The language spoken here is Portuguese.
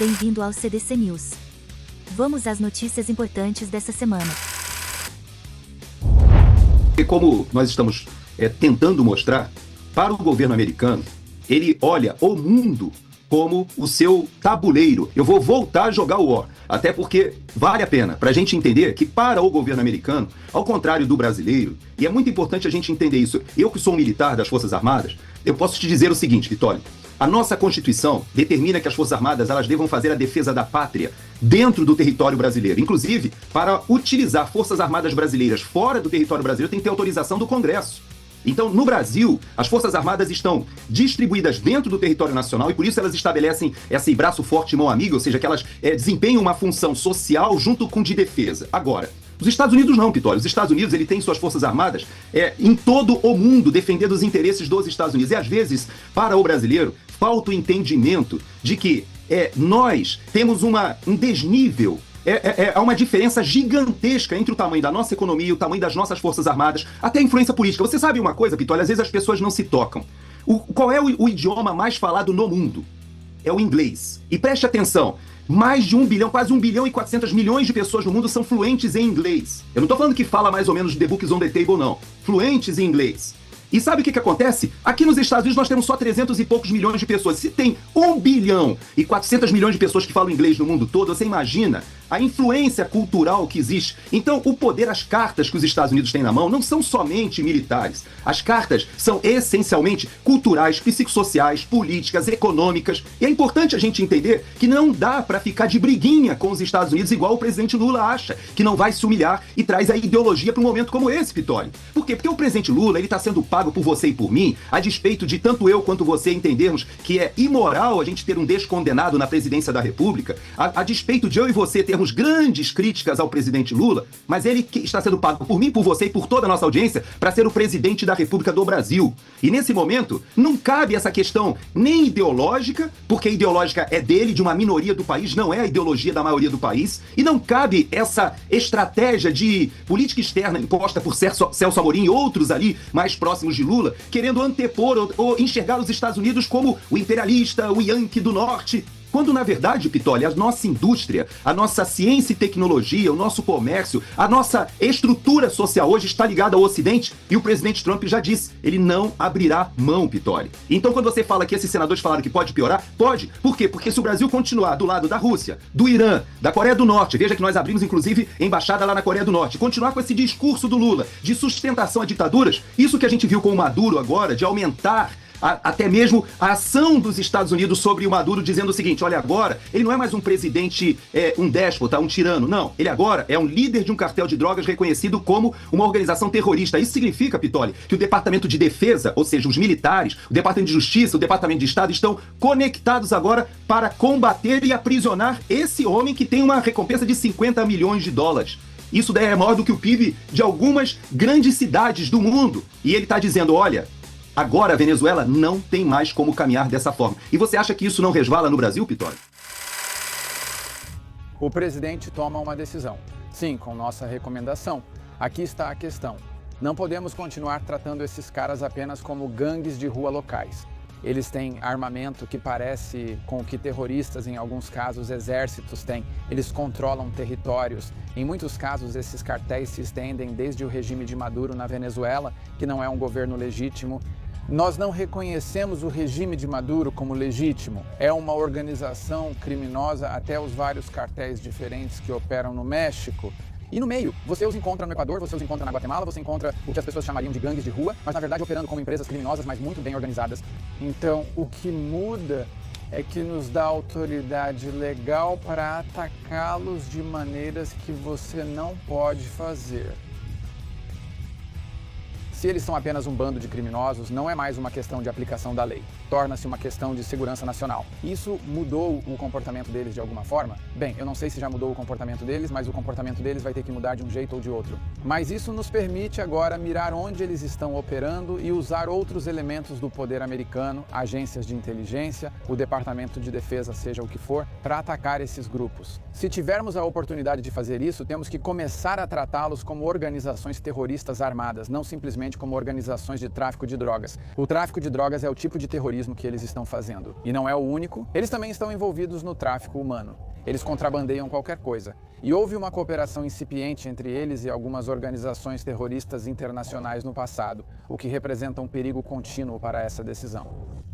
Bem-vindo ao CDC News. Vamos às notícias importantes dessa semana. E como nós estamos tentando mostrar, para o governo americano, ele olha o mundo como o seu tabuleiro. Eu vou voltar a jogar o War, até porque vale a pena para a gente entender que para o governo americano, ao contrário do brasileiro, e é muito importante a gente entender isso, eu que sou um militar das Forças Armadas, eu posso te dizer o seguinte, Vitória, a nossa Constituição determina que as Forças Armadas elas devam fazer a defesa da pátria dentro do território brasileiro. Inclusive, para utilizar Forças Armadas brasileiras fora do território brasileiro, tem que ter autorização do Congresso. Então, no Brasil, as Forças Armadas estão distribuídas dentro do território nacional e por isso elas estabelecem esse braço forte, mão amiga, ou seja, que elas desempenham uma função social junto com de defesa. Agora, os Estados Unidos não, Pitório. Os Estados Unidos ele tem suas Forças Armadas em todo o mundo, defendendo os interesses dos Estados Unidos. E às vezes, para o brasileiro, falta o entendimento de que nós temos um desnível. Há uma diferença gigantesca entre o tamanho da nossa economia e o tamanho das nossas Forças Armadas, até a influência política. Você sabe uma coisa, Pitório? Às vezes as pessoas não se tocam. Qual é o idioma mais falado no mundo? É o inglês. E preste atenção, mais de 1 bilhão, quase 1 bilhão e 400 milhões de pessoas no mundo são fluentes em inglês. Eu não estou falando que fala mais ou menos de The Books on the Table, não. Fluentes em inglês. E sabe o que acontece? Aqui nos Estados Unidos nós temos só 300 e poucos milhões de pessoas. Se tem 1 bilhão e 400 milhões de pessoas que falam inglês no mundo todo, você imagina a influência cultural que existe. Então, o poder, as cartas que os Estados Unidos têm na mão não são somente militares. As cartas são essencialmente culturais, psicossociais, políticas, econômicas. E é importante a gente entender que não dá para ficar de briguinha com os Estados Unidos igual o presidente Lula acha, que não vai se humilhar e traz a ideologia para um momento como esse, Pitório. Por quê? Porque o presidente Lula ele está sendo pago por você e por mim, a despeito de tanto eu quanto você entendermos que é imoral a gente ter um descondenado na presidência da República, a despeito de eu e você termos grandes críticas ao presidente Lula, mas ele que está sendo pago por mim, por você e por toda a nossa audiência para ser o presidente da República do Brasil. E nesse momento, não cabe essa questão nem ideológica, porque a ideológica é dele, de uma minoria do país, não é a ideologia da maioria do país, e não cabe essa estratégia de política externa imposta por Celso Amorim e outros ali mais próximos de Lula, querendo antepor ou enxergar os Estados Unidos como o imperialista, o Yankee do Norte. Quando, na verdade, Pitória, a nossa indústria, a nossa ciência e tecnologia, o nosso comércio, a nossa estrutura social hoje está ligada ao Ocidente e o presidente Trump já disse, ele não abrirá mão, Pitória. Então, quando você fala que esses senadores falaram que pode piorar, pode. Por quê? Porque se o Brasil continuar do lado da Rússia, do Irã, da Coreia do Norte, veja que nós abrimos, inclusive, embaixada lá na Coreia do Norte, continuar com esse discurso do Lula de sustentação a ditaduras, isso que a gente viu com o Maduro agora, de aumentar até mesmo a ação dos Estados Unidos sobre o Maduro, dizendo o seguinte, olha, agora ele não é mais um presidente, um déspota, um tirano, não. Ele agora é um líder de um cartel de drogas reconhecido como uma organização terrorista. Isso significa, Pitória, que o Departamento de Defesa, ou seja, os militares, o Departamento de Justiça, o Departamento de Estado estão conectados agora para combater e aprisionar esse homem que tem uma recompensa de 50 milhões de dólares. Isso daí é maior do que o PIB de algumas grandes cidades do mundo. E ele está dizendo, olha, agora a Venezuela não tem mais como caminhar dessa forma. E você acha que isso não resvala no Brasil, Pitória? O presidente toma uma decisão. Sim, com nossa recomendação. Aqui está a questão. Não podemos continuar tratando esses caras apenas como gangues de rua locais. Eles têm armamento que parece com o que terroristas, em alguns casos, exércitos têm. Eles controlam territórios. Em muitos casos, esses cartéis se estendem desde o regime de Maduro na Venezuela, que não é um governo legítimo. Nós não reconhecemos o regime de Maduro como legítimo. É uma organização criminosa, até os vários cartéis diferentes que operam no México. E no meio, você os encontra no Equador, você os encontra na Guatemala, você encontra o que as pessoas chamariam de gangues de rua, mas na verdade operando como empresas criminosas, mas muito bem organizadas. Então, o que muda é que nos dá autoridade legal para atacá-los de maneiras que você não pode fazer. Se eles são apenas um bando de criminosos, não é mais uma questão de aplicação da lei. Torna-se uma questão de segurança nacional. Isso mudou o comportamento deles de alguma forma? Bem, eu não sei se já mudou o comportamento deles, mas o comportamento deles vai ter que mudar de um jeito ou de outro. Mas isso nos permite agora mirar onde eles estão operando e usar outros elementos do poder americano, agências de inteligência, o Departamento de Defesa, seja o que for, para atacar esses grupos. Se tivermos a oportunidade de fazer isso, temos que começar a tratá-los como organizações terroristas armadas, não simplesmente como organizações de tráfico de drogas. O tráfico de drogas é o tipo de terrorismo terrorismo que eles estão fazendo. E não é o único, eles também estão envolvidos no tráfico humano. Eles contrabandeiam qualquer coisa. E houve uma cooperação incipiente entre eles e algumas organizações terroristas internacionais no passado, o que representa um perigo contínuo para essa decisão.